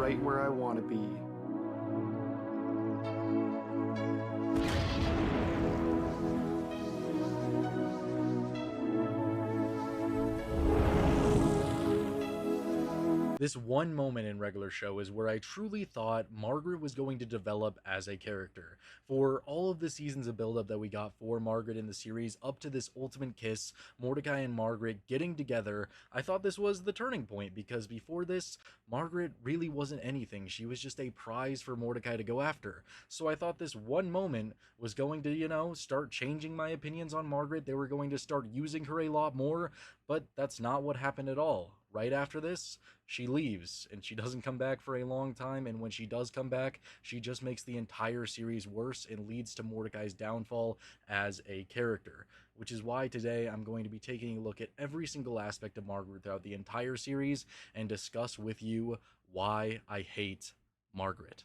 right where I want to be. This one moment in regular show is where I truly thought Margaret was going to develop as a character. For all of the seasons of build-up that we got for Margaret in the series, up to this ultimate kiss, Mortdecai and Margaret getting together, I thought this was the turning point, because before this, Margaret really wasn't anything. She was just a prize for Mortdecai to go after. So I thought this one moment was going to, start changing my opinions on Margaret. They were going to start using her a lot more, but that's not what happened at all. Right after this, she leaves, and she doesn't come back for a long time, and when she does come back, she just makes the entire series worse and leads to Mortdecai's downfall as a character, which is why today I'm going to be taking a look at every single aspect of Margaret throughout the entire series and discuss with you why I hate Margaret.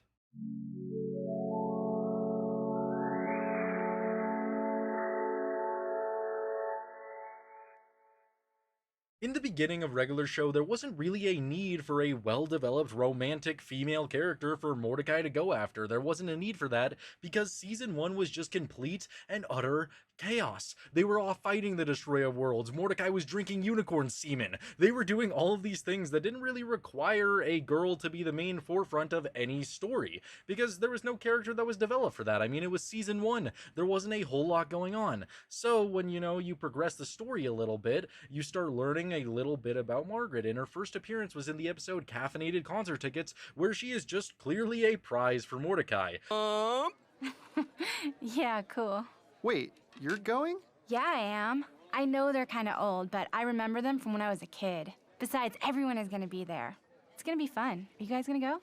In the beginning of regular show, there wasn't really a need for a well-developed romantic female character for Mortdecai to go after. There wasn't a need for that because season 1 was just complete and utter chaos. They were all fighting the Destroyer of Worlds. Mortdecai was drinking unicorn semen. They were doing all of these things that didn't really require a girl to be the main forefront of any story because there was no character that was developed for that. I mean, it was season 1. There wasn't a whole lot going on. So when, you progress the story a little bit, you start learning a little bit about Margaret, and her first appearance was in the episode Caffeinated Concert Tickets, where she is just clearly a prize for Mortdecai. Yeah, cool. Wait, you're going? Yeah, I am. I know they're kind of old, but I remember them from when I was a kid. Besides, everyone is going to be there. It's going to be fun. Are you guys going to go?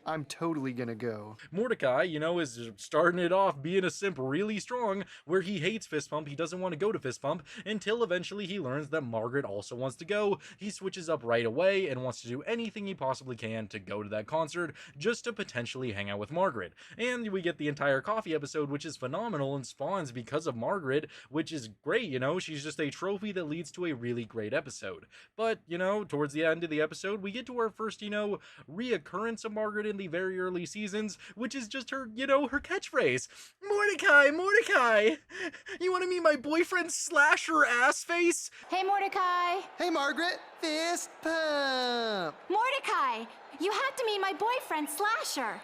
I'm totally gonna go. Mortdecai, is starting it off being a simp really strong, where he hates Fist Pump, he doesn't want to go to Fist Pump, until eventually he learns that Margaret also wants to go. He switches up right away and wants to do anything he possibly can to go to that concert, just to potentially hang out with Margaret. And we get the entire coffee episode, which is phenomenal and spawns because of Margaret, which is great, she's just a trophy that leads to a really great episode. But, towards the end of the episode, we get to our first, reoccurrence of Margaret in the very early seasons, which is just her, her catchphrase. Mortdecai, Mortdecai! You want to meet my boyfriend Slasher ass face? Hey, Mortdecai! Hey, Margaret! Fist pump! Mortdecai! You have to meet my boyfriend, Slasher!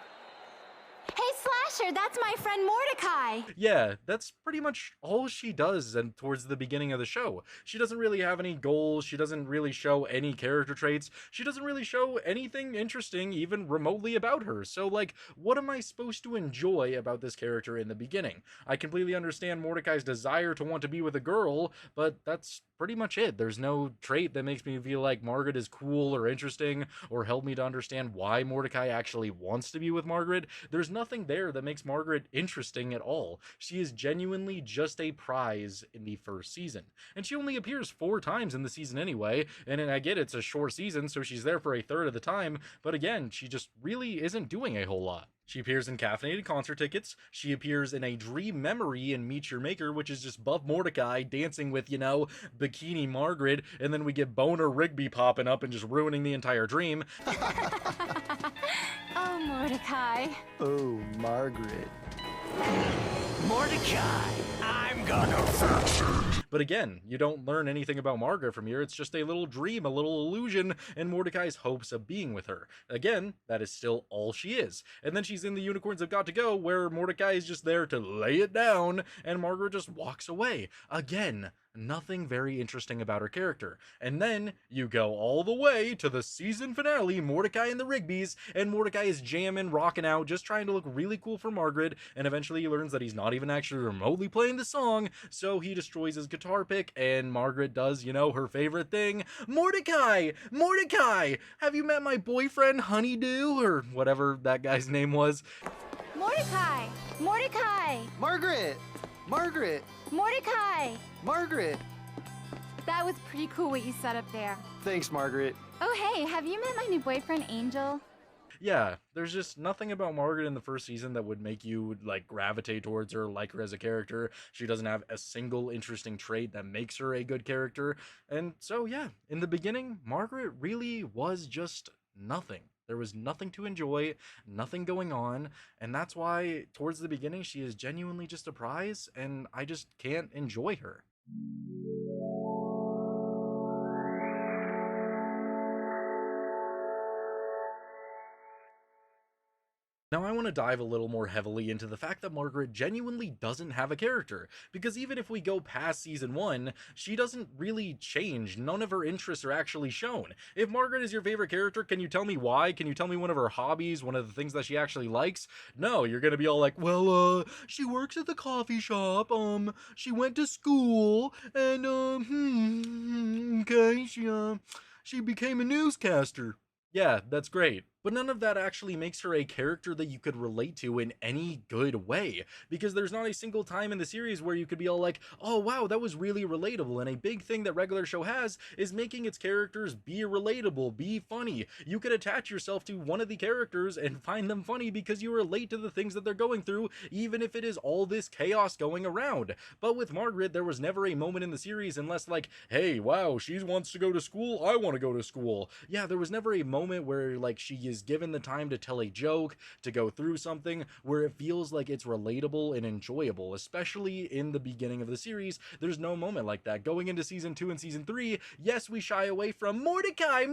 Hey, Slasher, that's my friend Mortdecai! Yeah, that's pretty much all she does and towards the beginning of the show. She doesn't really have any goals, she doesn't really show any character traits, she doesn't really show anything interesting even remotely about her. So, what am I supposed to enjoy about this character in the beginning? I completely understand Mortdecai's desire to want to be with a girl, but that's pretty much it. There's no trait that makes me feel like Margaret is cool or interesting or help me to understand why Mortdecai actually wants to be with Margaret. There's nothing there that makes Margaret interesting at all. She is genuinely just a prize in the first season. And she only appears 4 times in the season anyway, and I get it's a short season, so she's there for a third of the time, but again, she just really isn't doing a whole lot. She appears in Caffeinated Concert Tickets, she appears in a Dream Memory in Meet Your Maker, which is just Buff Mortdecai dancing with, Bikini Margaret, and then we get Boner Rigby popping up and just ruining the entire dream. Oh, Mortdecai. Oh, Margaret. Mortdecai, I'm gonna fix it. But again, you don't learn anything about Margaret from here. It's just a little dream, a little illusion, and Mortdecai's hopes of being with her. Again, that is still all she is. And then she's in The Unicorns Have Got to Go, where Mortdecai is just there to lay it down, and Margaret just walks away. Again, nothing very interesting about her character. And then you go all the way to the season finale, Mortdecai and the Rigbys, and Mortdecai is jamming, rocking out, just trying to look really cool for Margaret, and eventually he learns that he's not even actually remotely playing the song, so he destroys his guitar pick, and Margaret does, her favorite thing. Mortdecai! Mortdecai! Have you met my boyfriend Honeydew? Or whatever that guy's name was. Mortdecai! Mortdecai! Margaret! Margaret! Mortdecai! Margaret! That was pretty cool what you set up there. Thanks, Margaret. Oh, hey, have you met my new boyfriend, Angel? Yeah, there's just nothing about Margaret in the first season that would make you, gravitate towards her, like her as a character. She doesn't have a single interesting trait that makes her a good character. And so, yeah, in the beginning, Margaret really was just nothing. There was nothing to enjoy, nothing going on, and that's why towards the beginning she is genuinely just a prize, and I just can't enjoy her. Now, I want to dive a little more heavily into the fact that Margaret genuinely doesn't have a character, because even if we go past season 1, she doesn't really change. None of her interests are actually shown. If Margaret is your favorite character, can you tell me why? Can you tell me one of her hobbies, one of the things that she actually likes? No, you're gonna be all like, well, she works at the coffee shop, she went to school, and, okay, she became a newscaster. Yeah, that's great. But none of that actually makes her a character that you could relate to in any good way, because there's not a single time in the series where you could be all like, oh wow, that was really relatable. And a big thing that regular show has is making its characters be relatable, be funny. You could attach yourself to one of the characters and find them funny because you relate to the things that they're going through, even if it is all this chaos going around. But with Margaret, there was never a moment in the series unless like, hey, wow, she wants to go to school, I want to go to school. Yeah, there was never a moment where like she is given the time to tell a joke, to go through something where it feels like it's relatable and enjoyable. Especially in the beginning of the series, there's no moment like that. Going into season 2 and season 3, yes, we shy away from Mortdecai,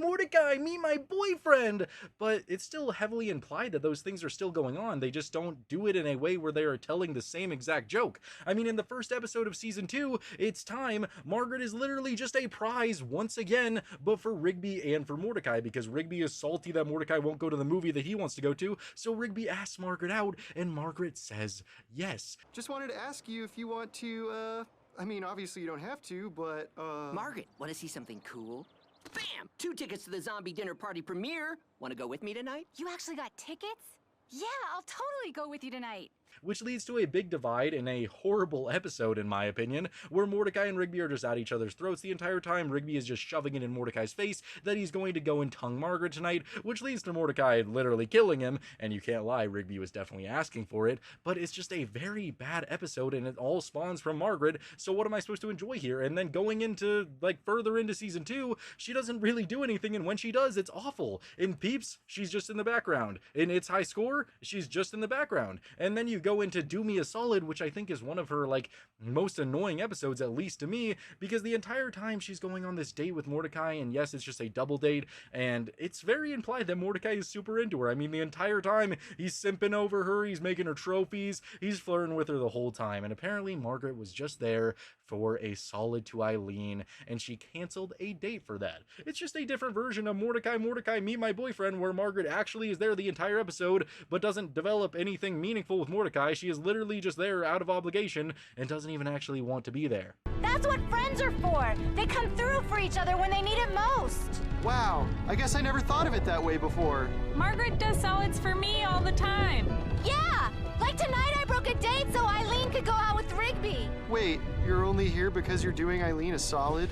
meet my boyfriend, but it's still heavily implied that those things are still going on. They just don't do it in a way where they are telling the same exact joke. I mean, in the first episode of season 2, it's time, Margaret is literally just a prize once again, but for Rigby and for Mortdecai, because Rigby is salty that Mortdecai won't go to the movie that he wants to go to, so Rigby asks Margaret out, and Margaret says yes. Just wanted to ask you if you want to, I mean, obviously you don't have to, but, Margaret, want to see something cool? Bam! 2 tickets to the zombie dinner party premiere. Want to go with me tonight? You actually got tickets? Yeah, I'll totally go with you tonight. Which leads to a big divide in a horrible episode, in my opinion, where Mortdecai and Rigby are just at each other's throats the entire time. Rigby is just shoving it in Mordecai's face that he's going to go and tongue Margaret tonight, which leads to Mortdecai literally killing him, and you can't lie, Rigby was definitely asking for it, but it's just a very bad episode, and it all spawns from Margaret, so what am I supposed to enjoy here? And then going into, like, further into season 2, she doesn't really do anything, and when she does, it's awful. In Peeps, she's just in the background. In It's High Score, she's just in the background. And then you go into Do Me a Solid, which I think is one of her like most annoying episodes, at least to me, because the entire time she's going on this date with Mortdecai, and yes, it's just a double date, and it's very implied that Mortdecai is super into her. I mean, the entire time he's simping over her, he's making her trophies, he's flirting with her the whole time, and apparently Margaret was just there for a solid to Eileen, and she canceled a date for that. It's just a different version of Mortdecai, meet my boyfriend, where Margaret actually is there the entire episode, but doesn't develop anything meaningful with Mortdecai. She is literally just there out of obligation and doesn't even actually want to be there. That's what friends are for. They come through for each other when they need it most. wow, I guess I never thought of it that way before. Margaret does solids for me all the time. Yeah, like tonight I broke a date so Eileen could go out with Rigby. Wait, you're only here because you're doing Eileen a solid?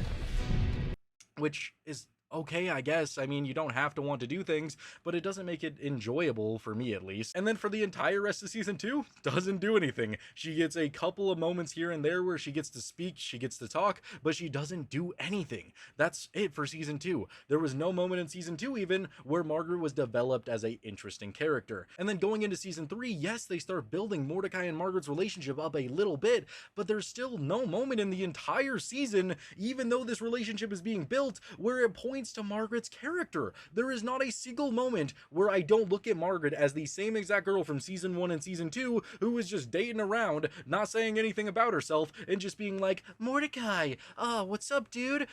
Which is okay, I guess. I mean, you don't have to want to do things, but it doesn't make it enjoyable, for me at least. And then for the entire rest of season 2, doesn't do anything. She gets a couple of moments here and there where she gets to speak, she gets to talk, but she doesn't do anything. That's it for season 2. There was no moment in season 2 even where Margaret was developed as a interesting character. And then going into season 3, yes, they start building Mortdecai and Margaret's relationship up a little bit, but there's still no moment in the entire season, even though this relationship is being built, where it points to Margaret's character. There is not a single moment where I don't look at Margaret as the same exact girl from season 1 and season 2 who was just dating around, not saying anything about herself, and just being like, Mortdecai, what's up, dude?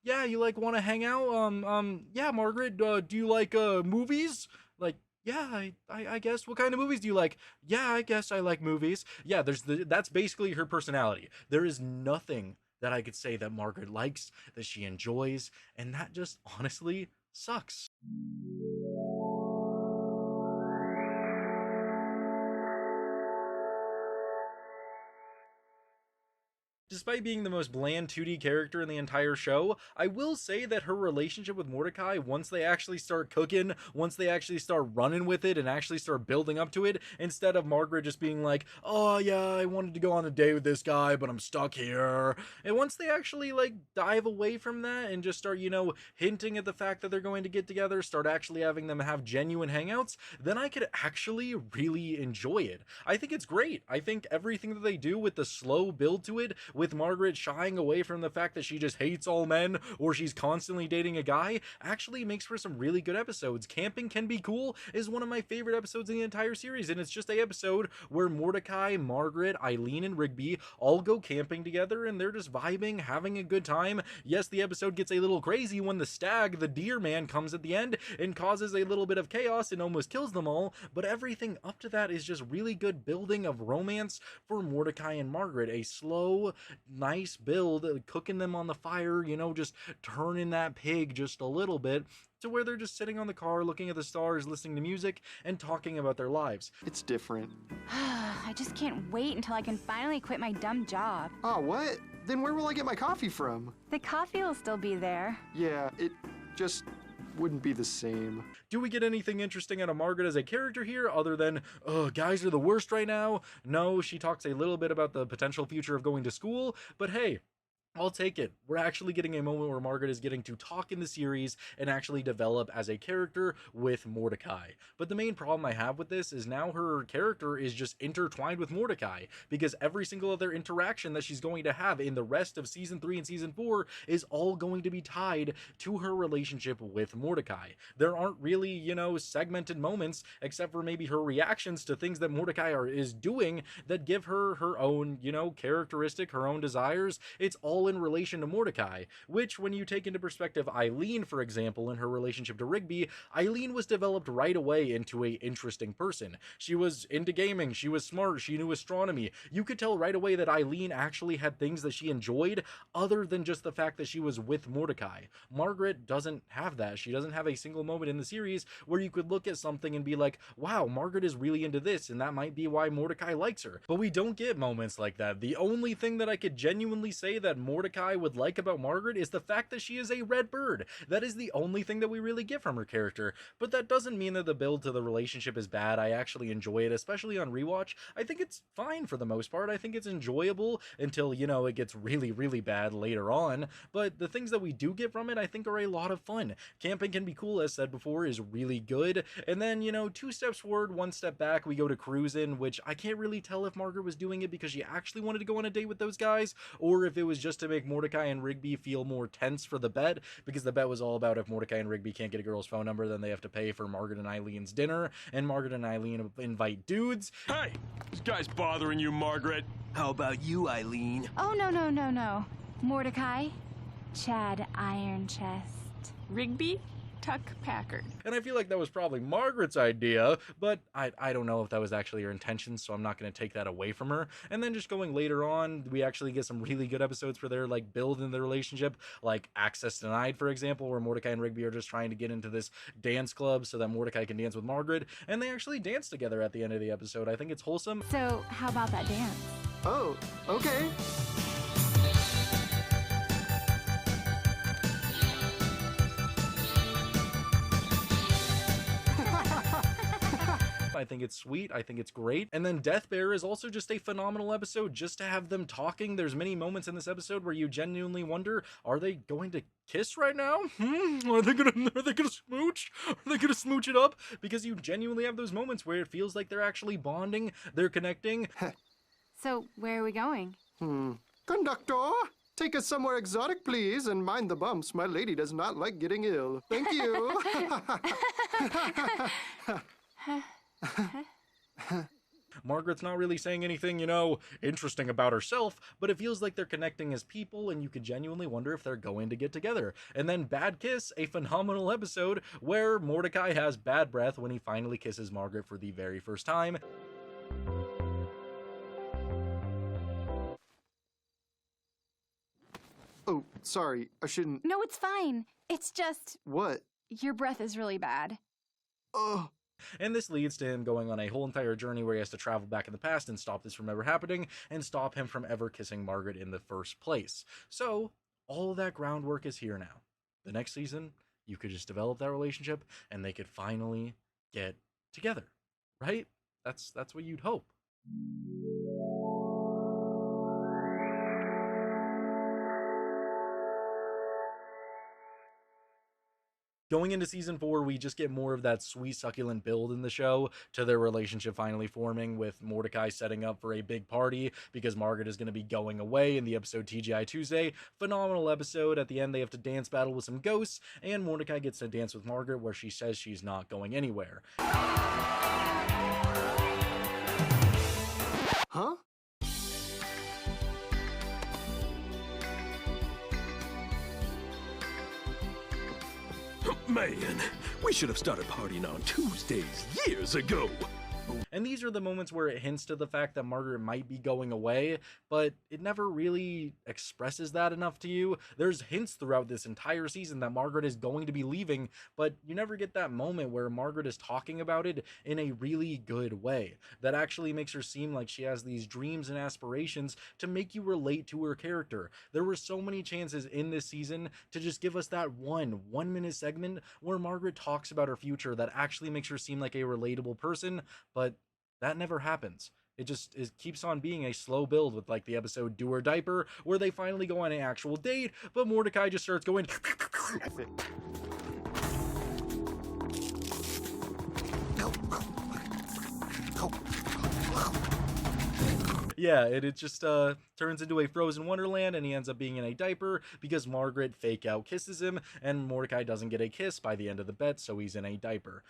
Yeah, you like want to hang out? Yeah, Margaret, do you like movies? Like, yeah, I guess. What kind of movies do you like? Yeah, I guess I like movies. Yeah, that's basically her personality. There is nothing that I could say that Margaret likes, that she enjoys, and that just honestly sucks. Despite despite being the most bland 2D character in the entire show, I will say that her relationship with Mortdecai, once they actually start cooking, once they actually start running with it and actually start building up to it, instead of Margaret just being like, oh yeah, I wanted to go on a date with this guy, but I'm stuck here. And once they actually like dive away from that and just start, hinting at the fact that they're going to get together, start actually having them have genuine hangouts, then I could actually really enjoy it. I think it's great. I think everything that they do with the slow build to it, with Margaret shying away from the fact that she just hates all men or she's constantly dating a guy, actually makes for some really good episodes. Camping Can Be Cool is one of my favorite episodes in the entire series, and it's just a episode where Mortdecai, Margaret, Eileen, and Rigby all go camping together and they're just vibing, having a good time. Yes, the episode gets a little crazy when the stag, the deer man, comes at the end and causes a little bit of chaos and almost kills them all, but everything up to that is just really good building of romance for Mortdecai and Margaret. A slow, nice build, cooking them on the fire, just turning that pig just a little bit, to where they're just sitting on the car, looking at the stars, listening to music, and talking about their lives. It's different. I just can't wait until I can finally quit my dumb job. Oh, what? Then where will I get my coffee from? The coffee will still be there. Yeah, it just wouldn't be the same. Do we get anything interesting out of Margaret as a character here other than, guys are the worst right now? No, she talks a little bit about the potential future of going to school, but hey, I'll take it. We're actually getting a moment where Margaret is getting to talk in the series and actually develop as a character with Mortdecai. But the main problem I have with this is now her character is just intertwined with Mortdecai, because every single other interaction that she's going to have in the rest of season 3 and season 4 is all going to be tied to her relationship with Mortdecai. There aren't really, segmented moments except for maybe her reactions to things that Mortdecai is doing that give her her own, characteristic, her own desires. It's all in relation to Mortdecai, which when you take into perspective Eileen, for example, in her relationship to Rigby, Eileen was developed right away into a interesting person. She was into gaming, she was smart, she knew astronomy. You could tell right away that Eileen actually had things that she enjoyed other than just the fact that she was with Mortdecai. Margaret doesn't have that. She doesn't have a single moment in the series where you could look at something and be like, wow, Margaret is really into this, and that might be why Mortdecai likes her. But we don't get moments like that. The only thing that I could genuinely say that Mortdecai would like about Margaret is the fact that she is a red bird. That is the only thing that we really get from her character, but that doesn't mean that the build to the relationship is bad. I actually enjoy it, especially on rewatch. I think it's fine for the most part. I think it's enjoyable until, it gets really, really bad later on, but the things that we do get from it, I think are a lot of fun. Camping Can Be Cool, as said before, is really good, and then, 2 steps forward, 1 step back, we go to cruising, which I can't really tell if Margaret was doing it because she actually wanted to go on a date with those guys, or if it was just to make Mortdecai and Rigby feel more tense for the bet, because the bet was all about if Mortdecai and Rigby can't get a girl's phone number, then they have to pay for Margaret and Eileen's dinner, and Margaret and Eileen invite dudes. Hey, this guy's bothering you, Margaret. How about you, Eileen? Oh, no. Mortdecai, Chad Iron Chest. Rigby, Tuck Packard. And I feel like that was probably Margaret's idea, but I don't know if that was actually her intention, so I'm not going to take that away from her. And then just going later on, we actually get some really good episodes for their build in the relationship, like Access Denied, for example, where Mortdecai and Rigby are just trying to get into this dance club so that Mortdecai can dance with Margaret, and they actually dance together at the end of the episode. I think it's wholesome. So, how about that dance? Oh, okay. I think it's sweet. I think it's great. And then Death Bear is also just a phenomenal episode just to have them talking. There's many moments in this episode where you genuinely wonder, are they going to kiss right now? Are they gonna smooch? Are they gonna smooch it up? Because you genuinely have those moments where it feels like they're actually bonding, they're connecting. So, where are we going? Conductor, take us somewhere exotic, please, and mind the bumps. My lady does not like getting ill. Thank you. Margaret's not really saying anything, interesting about herself, but it feels like they're connecting as people, and you could genuinely wonder if they're going to get together. And then Bad Kiss, a phenomenal episode where Mortdecai has bad breath when he finally kisses Margaret for the very first time. Oh, sorry, I shouldn't... No, it's fine. It's just... What? Your breath is really bad. Ugh. And this leads to him going on a whole entire journey where he has to travel back in the past and stop this from ever happening and stop him from ever kissing Margaret in the first place. So all of that groundwork is here now. The next season, you could just develop that relationship and they could finally get together, right? That's what you'd hope. Going into season 4, we just get more of that sweet, succulent build in the show to their relationship finally forming, with Mortdecai setting up for a big party because Margaret is going to be going away in the episode TGI Tuesday. Phenomenal episode. At the end, they have to dance battle with some ghosts, and Mortdecai gets to dance with Margaret where she says she's not going anywhere. Huh? Man, we should have started partying on Tuesdays years ago. And these are the moments where it hints to the fact that Margaret might be going away, but it never really expresses that enough to you. There's hints throughout this entire season that Margaret is going to be leaving, but you never get that moment where Margaret is talking about it in a really good way that actually makes her seem like she has these dreams and aspirations to make you relate to her character. There were so many chances in this season to just give us that one-minute segment where Margaret talks about her future that actually makes her seem like a relatable person, but that never happens. It keeps on being a slow build with like the episode Do Her Diaper, where they finally go on an actual date, but Mortdecai just starts going yeah, it just turns into a frozen wonderland, and he ends up being in a diaper because Margaret fake out kisses him, and Mortdecai doesn't get a kiss by the end of the bet, so he's in a diaper.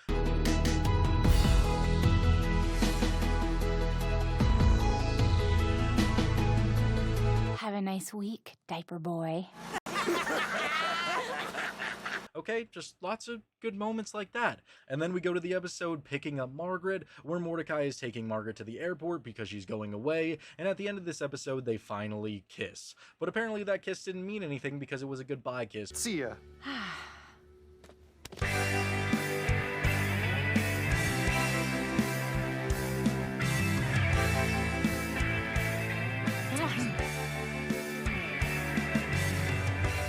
Have a nice week, diaper boy. Okay, just lots of good moments like that. And then we go to the episode Picking Up Margaret, where Mortdecai is taking Margaret to the airport because she's going away, and at the end of this episode, they finally kiss. But apparently that kiss didn't mean anything because it was a goodbye kiss. See ya.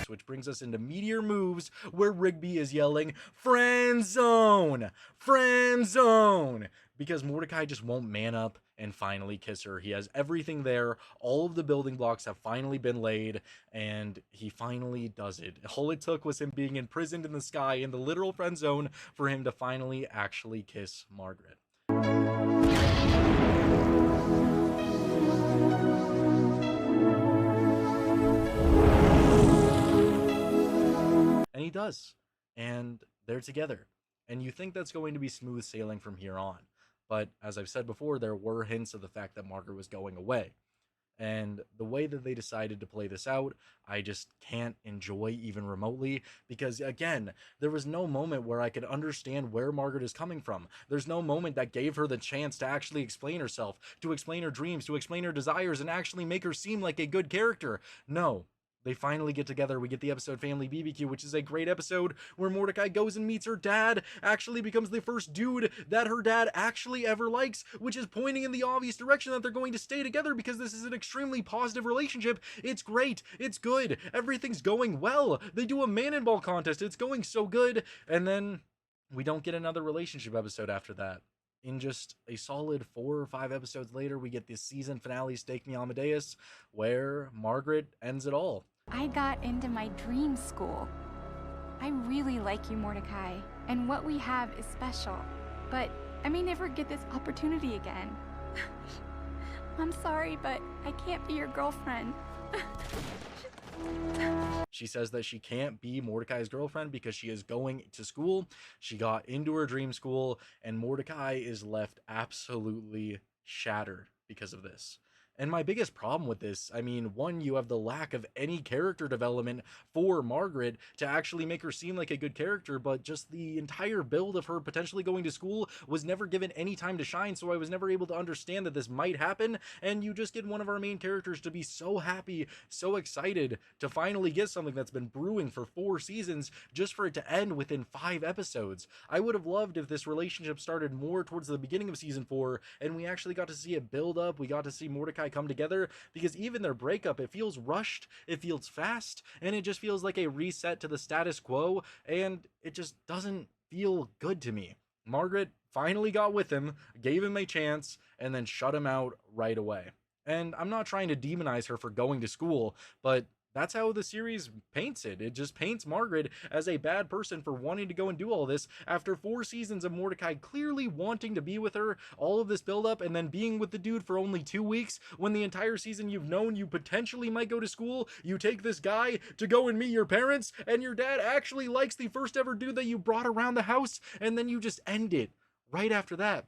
Which brings us into Meteor Moves, where Rigby is yelling, "Friend zone! Friend zone!" Because Mortdecai just won't man up and finally kiss her. He has everything there. All of the building blocks have finally been laid, and he finally does it. All it took was him being imprisoned in the sky in the literal friend zone for him to finally actually kiss Margaret. And he does. And they're together. And you think that's going to be smooth sailing from here on. But as I've said before, there were hints of the fact that Margaret was going away. And the way that they decided to play this out, I just can't enjoy even remotely, because again, there was no moment where I could understand where Margaret is coming from. There's no moment that gave her the chance to actually explain herself, to explain her dreams, to explain her desires, and actually make her seem like a good character. No. They finally get together. We get the episode Family BBQ, which is a great episode where Mortdecai goes and meets her dad, actually becomes the first dude that her dad actually ever likes, which is pointing in the obvious direction that they're going to stay together because this is an extremely positive relationship. It's great. It's good. Everything's going well. They do a man and ball contest. It's going so good. And then we don't get another relationship episode after that. In just a solid 4 or 5 episodes later, we get the season finale, Stake Me Amadeus, where Margaret ends it all. I got into my dream school. I really like you, Mortdecai, and what we have is special. But I may never get this opportunity again. I'm sorry, but I can't be your girlfriend. She says that she can't be Mortdecai's girlfriend because she is going to school. She got into her dream school, and Mortdecai is left absolutely shattered because of this. And my biggest problem with this, I mean, one, you have the lack of any character development for Margaret to actually make her seem like a good character, but just the entire build of her potentially going to school was never given any time to shine, so I was never able to understand that this might happen, and you just get one of our main characters to be so happy, so excited to finally get something that's been brewing for 4 seasons, just for it to end within 5 episodes. I would have loved if this relationship started more towards the beginning of season 4, and we actually got to see it build up, we got to see Mortdecai come together, because even their breakup, it feels rushed, it feels fast, and it just feels like a reset to the status quo, and it just doesn't feel good to me. Margaret finally got with him, gave him a chance, and then shut him out right away. And I'm not trying to demonize her for going to school, but that's how the series paints it. It just paints Margaret as a bad person for wanting to go and do all this after 4 seasons of Mortdecai clearly wanting to be with her, all of this buildup, and then being with the dude for only 2 weeks when the entire season you've known you potentially might go to school. You take this guy to go and meet your parents, and your dad actually likes the first ever dude that you brought around the house, and then you just end it right after that.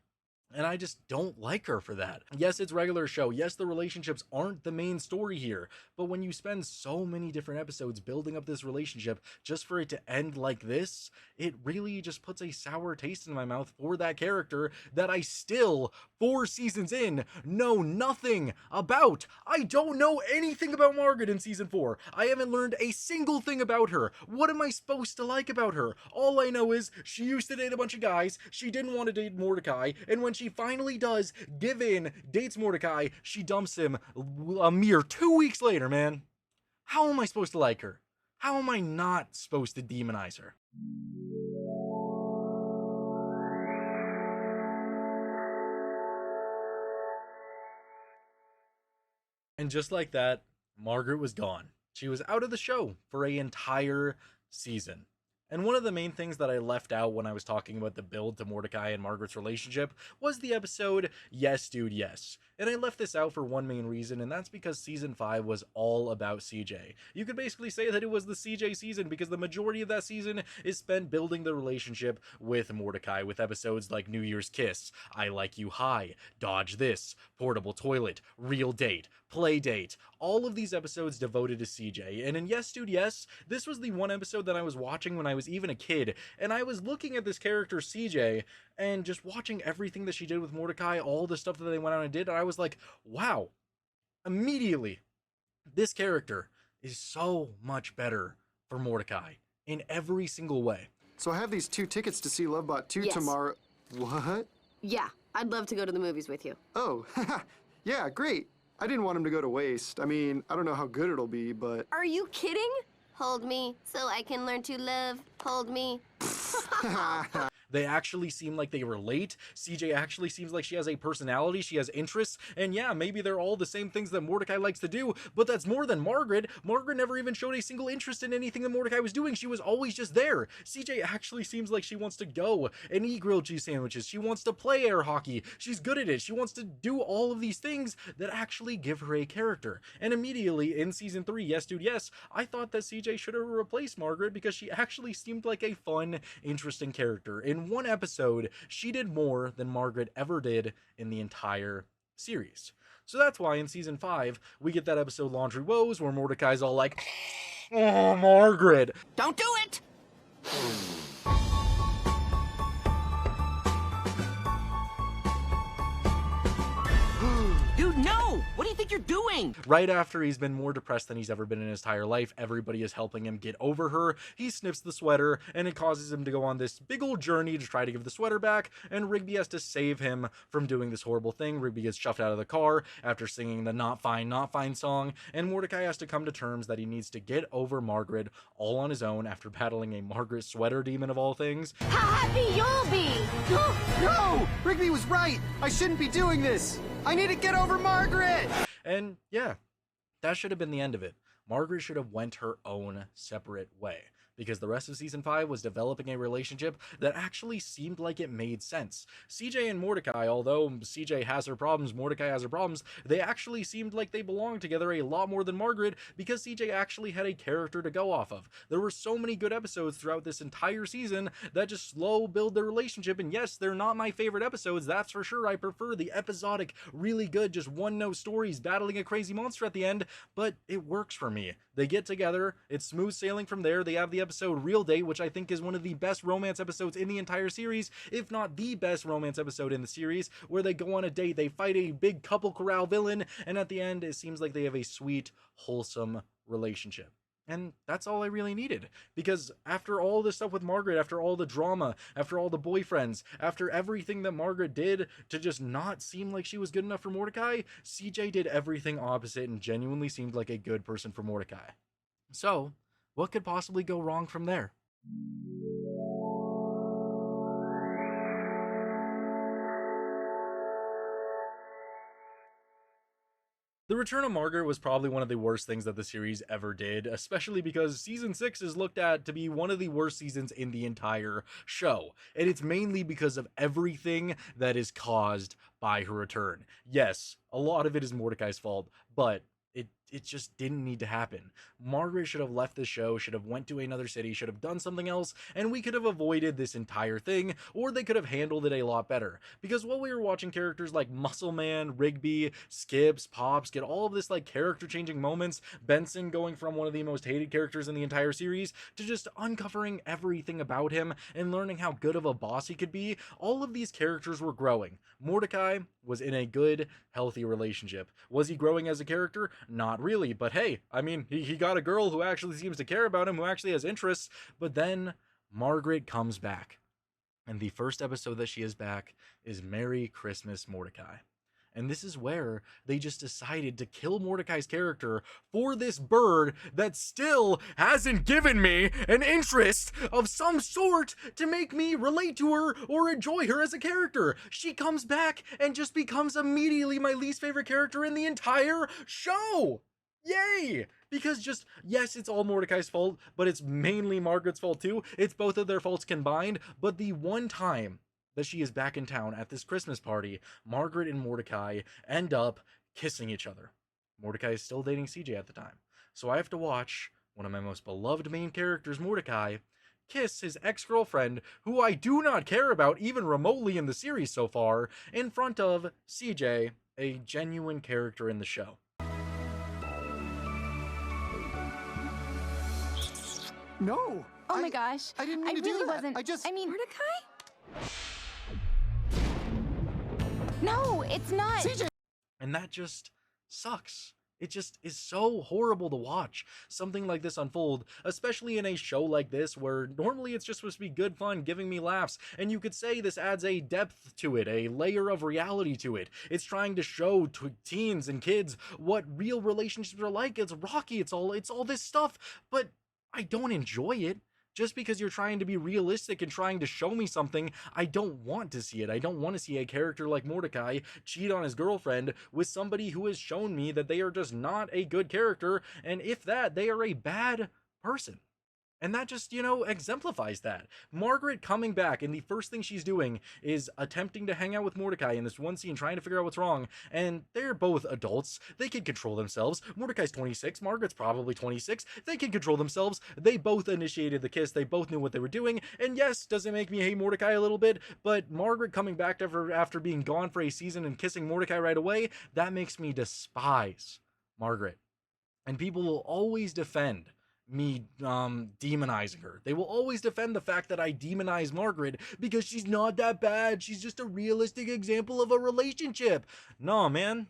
And I just don't like her for that. Yes, it's regular show. Yes, the relationships aren't the main story here. But when you spend so many different episodes building up this relationship just for it to end like this, it really just puts a sour taste in my mouth for that character that I still, 4 seasons in, know nothing about. I don't know anything about Margaret in season 4. I haven't learned a single thing about her. What am I supposed to like about her? All I know is she used to date a bunch of guys. She didn't want to date Mortdecai. And when she finally does give in, dates Mortdecai, she dumps him a mere 2 weeks later, man. How am I supposed to like her? How am I not supposed to demonize her? And just like that, Margaret was gone. She was out of the show for an entire season. And one of the main things that I left out when I was talking about the build to Mortdecai and Margaret's relationship was the episode Yes Dude Yes. And I left this out for one main reason, and that's because season 5 was all about CJ. You could basically say that it was the CJ season because the majority of that season is spent building the relationship with Mortdecai, with episodes like New Year's Kiss, I Like You High, Dodge This, Portable Toilet, Real Date, Play Date, all of these episodes devoted to CJ. And in Yes Dude Yes, this was the one episode that I was watching when I was even a kid, and I was looking at this character CJ and just watching everything that she did with Mortdecai, all the stuff that they went out and did, and I was like, wow, immediately, this character is so much better for Mortdecai in every single way. So I have these 2 tickets to see Lovebot 2 Yes. tomorrow. What? Yeah, I'd love to go to the movies with you. Oh, yeah, great. I didn't want him to go to waste. I mean, I don't know how good it'll be, but... Are you kidding? Hold me so I can learn to love. Hold me. They actually seem like they relate. CJ actually seems like she has a personality, she has interests, and yeah, maybe they're all the same things that Mortdecai likes to do, but that's more than Margaret. Margaret never even showed a single interest in anything that Mortdecai was doing. She was always just there. CJ actually seems like she wants to go and eat grilled cheese sandwiches. She wants to play air hockey. She's good at it. She wants to do all of these things that actually give her a character. And immediately in season 3, Yes Dude Yes, I thought that CJ should have replaced Margaret because she actually seemed like a fun, interesting character. In one episode, she did more than Margaret ever did in the entire series. So that's why in season 5, we get that episode Laundry Woes where Mortdecai's all like, oh, Margaret. Don't do it! Dude, no! What do you think you're doing? Right after he's been more depressed than he's ever been in his entire life, everybody is helping him get over her. He sniffs the sweater, and it causes him to go on this big old journey to try to give the sweater back, and Rigby has to save him from doing this horrible thing. Rigby gets shoved out of the car after singing the Not Fine song, and Mortdecai has to come to terms that he needs to get over Margaret all on his own after battling a Margaret sweater demon of all things. How happy you'll be! No! Rigby was right! I shouldn't be doing this! I need to get over Margaret! And yeah, that should have been the end of it. Margaret should have went her own separate way. because the rest of season 5 was developing a relationship that actually seemed like it made sense. CJ and Mortdecai, although CJ has her problems, Mortdecai has her problems, they actually seemed like they belonged together a lot more than Margaret, because CJ actually had a character to go off of. There were so many good episodes throughout this entire season that just slow build their relationship, and yes, they're not my favorite episodes, that's for sure. I prefer the episodic, really good, just one-note stories battling a crazy monster at the end, but it works for me. They get together, it's smooth sailing from there. They have the episode Real Date, which I think is one of the best romance episodes in the entire series, if not the best romance episode in the series, where they go on a date, they fight a big couple corral villain, and at the end it seems like they have a sweet, wholesome relationship. And that's all I really needed, because after all this stuff with Margaret, after all the drama, after all the boyfriends, after everything that Margaret did to just not seem like she was good enough for Mortdecai, CJ did everything opposite and genuinely seemed like a good person for Mortdecai. So, what could possibly go wrong from there? The return of Margaret was probably one of the worst things that the series ever did, especially because season 6 is looked at to be one of the worst seasons in the entire show, and it's mainly because of everything that is caused by her return. Yes, a lot of it is Mortdecai's fault, but it just didn't need to happen. Margaret should have left the show, should have went to another city, should have done something else, and we could have avoided this entire thing, or they could have handled it a lot better. Because while we were watching characters like Muscle Man, Rigby, Skips, Pops get all of this like character changing moments, Benson going from one of the most hated characters in the entire series to just uncovering everything about him and learning how good of a boss he could be, all of these characters were growing. Mortdecai was in a good, healthy relationship. Was he growing as a character? Not really, but hey, I mean, he got a girl who actually seems to care about him, who actually has interests, but then Margaret comes back. And the first episode that she is back is Merry Christmas, Mortdecai. And this is where they just decided to kill Mortdecai's character for this bird that still hasn't given me an interest of some sort to make me relate to her or enjoy her as a character. She comes back and just becomes immediately my least favorite character in the entire show. Yay! Because just, yes, it's all Mortdecai's fault, but it's mainly Margaret's fault too. It's both of their faults combined, but the one time that she is back in town at this Christmas party, Margaret and Mortdecai end up kissing each other. Mortdecai is still dating CJ at the time, so I have to watch one of my most beloved main characters, Mortdecai, kiss his ex-girlfriend, who I do not care about even remotely in the series so far, in front of CJ, a genuine character in the show. No! Oh my gosh. I didn't mean I to do really that. wasn't. I mean, Mortdecai? no, it's not. CJ! And that just sucks. It just is so horrible to watch something like this unfold, especially in a show like this where normally it's just supposed to be good fun, giving me laughs, and you could say this adds a depth to it, a layer of reality to it. It's trying to show to teens and kids what real relationships are like. It's rocky, it's all this stuff, but I don't enjoy it. Just because you're trying to be realistic and trying to show me something, I don't want to see it. I don't want to see a character like Mortdecai cheat on his girlfriend with somebody who has shown me that they are just not a good character, and if that, they are a bad person. And that just, exemplifies that. Margaret coming back, and the first thing she's doing is attempting to hang out with Mortdecai in this one scene, trying to figure out what's wrong. And they're both adults. They can control themselves. Mortdecai's 26. Margaret's probably 26. They can control themselves. They both initiated the kiss. They both knew what they were doing. And yes, does it make me hate Mortdecai a little bit? But Margaret coming back after being gone for a season and kissing Mortdecai right away, that makes me despise Margaret. And people will always defend me demonizing her. They will always defend the fact that I demonize Margaret because she's not that bad. She's just a realistic example of a relationship. No, man.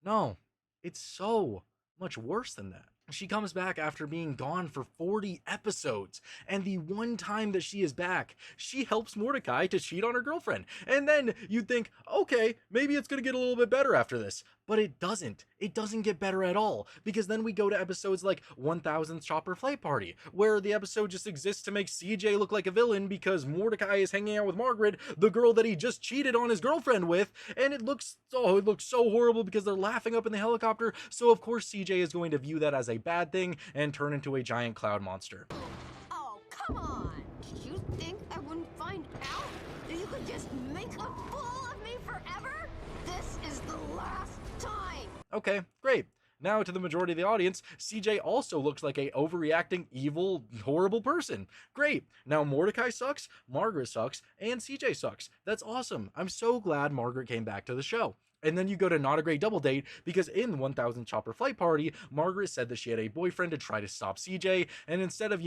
No. It's so much worse than that. She comes back after being gone for 40 episodes, and the one time that she is back, she helps Mortdecai to cheat on her girlfriend. And then you'd think, okay, maybe it's gonna get a little bit better after this. But it doesn't. It doesn't get better at all, because then we go to episodes like 1000th Chopper Flight Party, where the episode just exists to make CJ look like a villain because Mortdecai is hanging out with Margaret, the girl that he just cheated on his girlfriend with, and it looks so horrible because they're laughing up in the helicopter, so of course CJ is going to view that as a bad thing and turn into a giant cloud monster. Oh, make a fool of me forever? This is the last time. Okay, great. Now, to the majority of the audience, CJ also looks like a overreacting, evil, horrible person. Great. Now Mortdecai sucks, Margaret sucks, and CJ sucks. That's awesome. I'm so glad Margaret came back to the show. And then you go to Not a Great Double Date, because in 1000 Chopper Flight Party, Margaret said that she had a boyfriend to try to stop CJ, and instead of,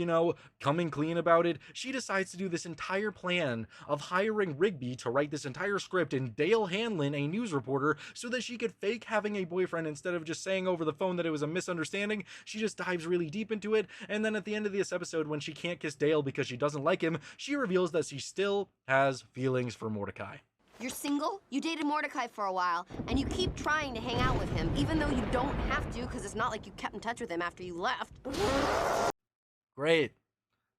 coming clean about it, she decides to do this entire plan of hiring Rigby to write this entire script and Dale Hanlon, a news reporter, so that she could fake having a boyfriend instead of just saying over the phone that it was a misunderstanding. She just dives really deep into it, and then at the end of this episode, when she can't kiss Dale because she doesn't like him, she reveals that she still has feelings for Mortdecai. You're single, you dated Mortdecai for a while, and you keep trying to hang out with him, even though you don't have to, because it's not like you kept in touch with him after you left. Great.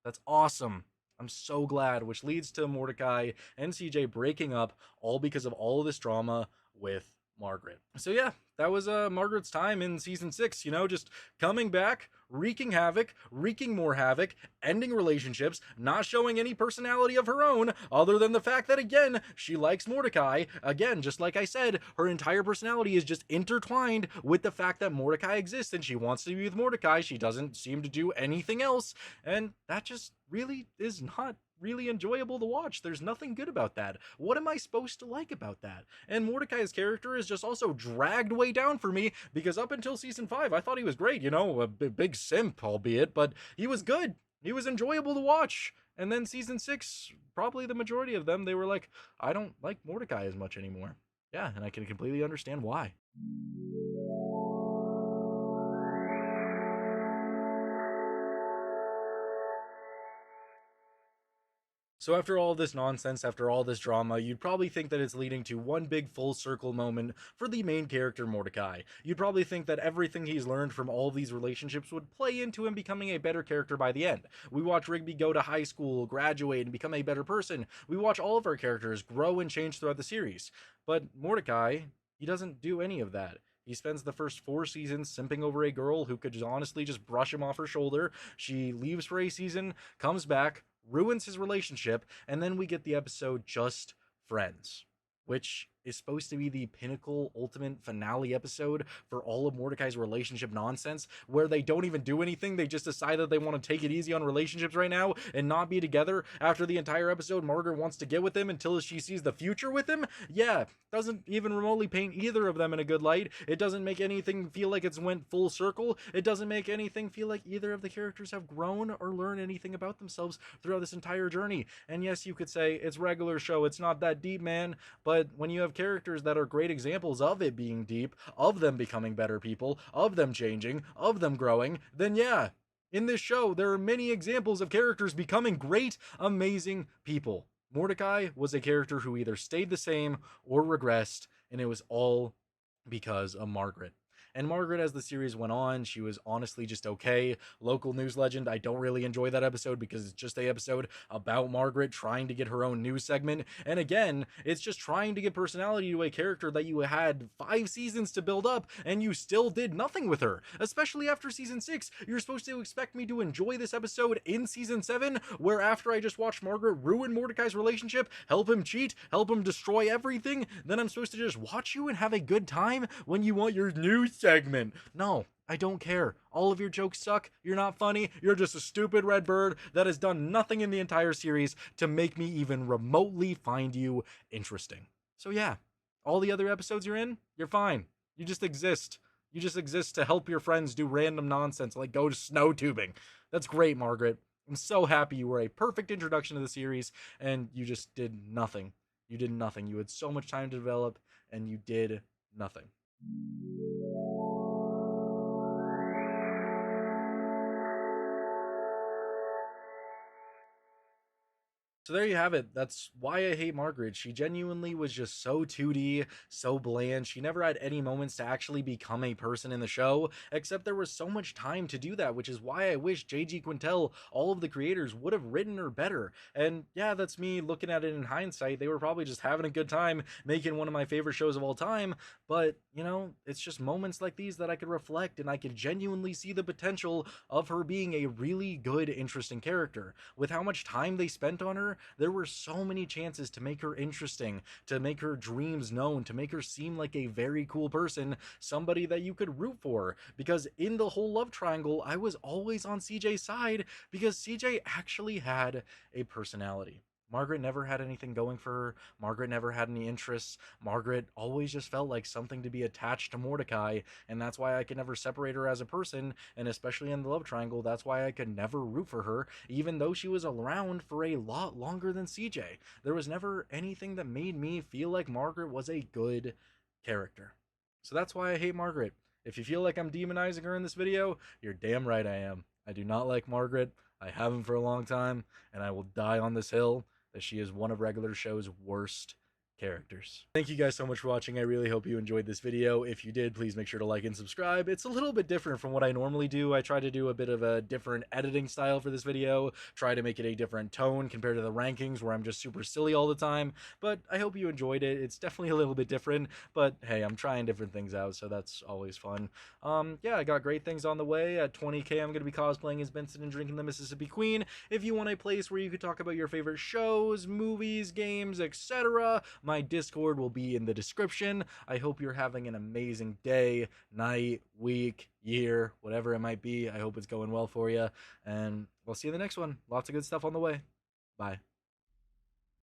That's awesome. I'm so glad, which leads to Mortdecai and CJ breaking up, all because of all of this drama with Margaret. So yeah, that was Margaret's time in season 6, just coming back, wreaking havoc, wreaking more havoc, ending relationships, not showing any personality of her own, other than the fact that, again, she likes Mortdecai. Again, just like I said, her entire personality is just intertwined with the fact that Mortdecai exists, and she wants to be with Mortdecai. She doesn't seem to do anything else, and that just really is not really enjoyable to watch. There's nothing good about that. What am I supposed to like about that? And Mortdecai's character is just also dragged way down for me, because up until season 5, I thought he was great, a big simp, albeit, but he was good. He was enjoyable to watch. And then season 6, probably the majority of them, they were like, I don't like Mortdecai as much anymore. Yeah, and I can completely understand why. So after all this nonsense, after all this drama, you'd probably think that it's leading to one big full circle moment for the main character Mortdecai. You'd probably think that everything he's learned from all these relationships would play into him becoming a better character by the end. We watch Rigby go to high school, graduate, and become a better person. We watch all of our characters grow and change throughout the series. But Mortdecai, he doesn't do any of that. He spends the first 4 seasons simping over a girl who could honestly just brush him off her shoulder. She leaves for a season, comes back, ruins his relationship, and then we get the episode Just Friends, which is supposed to be the pinnacle, ultimate finale episode for all of Mortdecai's relationship nonsense, where they don't even do anything. They just decide that they want to take it easy on relationships right now and not be together. After the entire episode, Margaret wants to get with him until she sees the future with him. Yeah, doesn't even remotely paint either of them in a good light. It doesn't make anything feel like it's went full circle. It doesn't make anything feel like either of the characters have grown or learned anything about themselves throughout this entire journey. And yes, you could say it's regular show, it's not that deep, man, but when you have characters that are great examples of it being deep, of them becoming better people, of them changing, of them growing, then yeah, in this show, there are many examples of characters becoming great, amazing people. Mortdecai was a character who either stayed the same or regressed, and it was all because of Margaret. And Margaret, as the series went on, she was honestly just okay. Local news legend, I don't really enjoy that episode because it's just an episode about Margaret trying to get her own news segment. And again, it's just trying to give personality to a character that you had 5 seasons to build up, and you still did nothing with her. Especially after season 6, you're supposed to expect me to enjoy this episode in season 7, where after I just watched Margaret ruin Mortdecai's relationship, help him cheat, help him destroy everything, then I'm supposed to just watch you and have a good time when you want your news segment. No, I don't care. All of your jokes suck. You're not funny. You're just a stupid red bird that has done nothing in the entire series to make me even remotely find you interesting. So yeah, all the other episodes you're in, you're fine. You just exist. You just exist to help your friends do random nonsense like go to snow tubing. That's great, Margaret. I'm so happy you were a perfect introduction to the series, and you just did nothing. You did nothing. You had so much time to develop, and you did nothing. So there you have it. That's why I hate Margaret. She genuinely was just so 2D, so bland. She never had any moments to actually become a person in the show, except there was so much time to do that, which is why I wish J.G. Quintel, all of the creators, would have written her better. And yeah, that's me looking at it in hindsight. They were probably just having a good time making one of my favorite shows of all time. But, you know, it's just moments like these that I could reflect, and I could genuinely see the potential of her being a really good, interesting character. With how much time they spent on her, her, there were so many chances to make her interesting, to make her dreams known, to make her seem like a very cool person, somebody that you could root for. Because in the whole love triangle, I was always on CJ's side because CJ actually had a personality. Margaret never had anything going for her. Margaret never had any interests. Margaret always just felt like something to be attached to Mortdecai, and that's why I could never separate her as a person, and especially in the love triangle, that's why I could never root for her, even though she was around for a lot longer than CJ. There was never anything that made me feel like Margaret was a good character. So that's why I hate Margaret. If you feel like I'm demonizing her in this video, you're damn right I am. I do not like Margaret. I haven't for a long time, and I will die on this hill that she is one of regular show's worst characters. Thank you guys so much for watching. I really hope you enjoyed this video. If you did, please make sure to like and subscribe. It's a little bit different from what I normally do. I try to do a bit of a different editing style for this video, try to make it a different tone compared to the rankings where I'm just super silly all the time, but I hope you enjoyed it. It's definitely a little bit different, but hey, I'm trying different things out, so that's always fun. Yeah, I got great things on the way. At 20K, I'm going to be cosplaying as Benson and drinking the Mississippi Queen. If you want a place where you could talk about your favorite shows, movies, games, etc., my Discord will be in the description. I hope you're having an amazing day, night, week, year, whatever it might be. I hope it's going well for you, and we'll see you in the next one. Lots of good stuff on the way. Bye.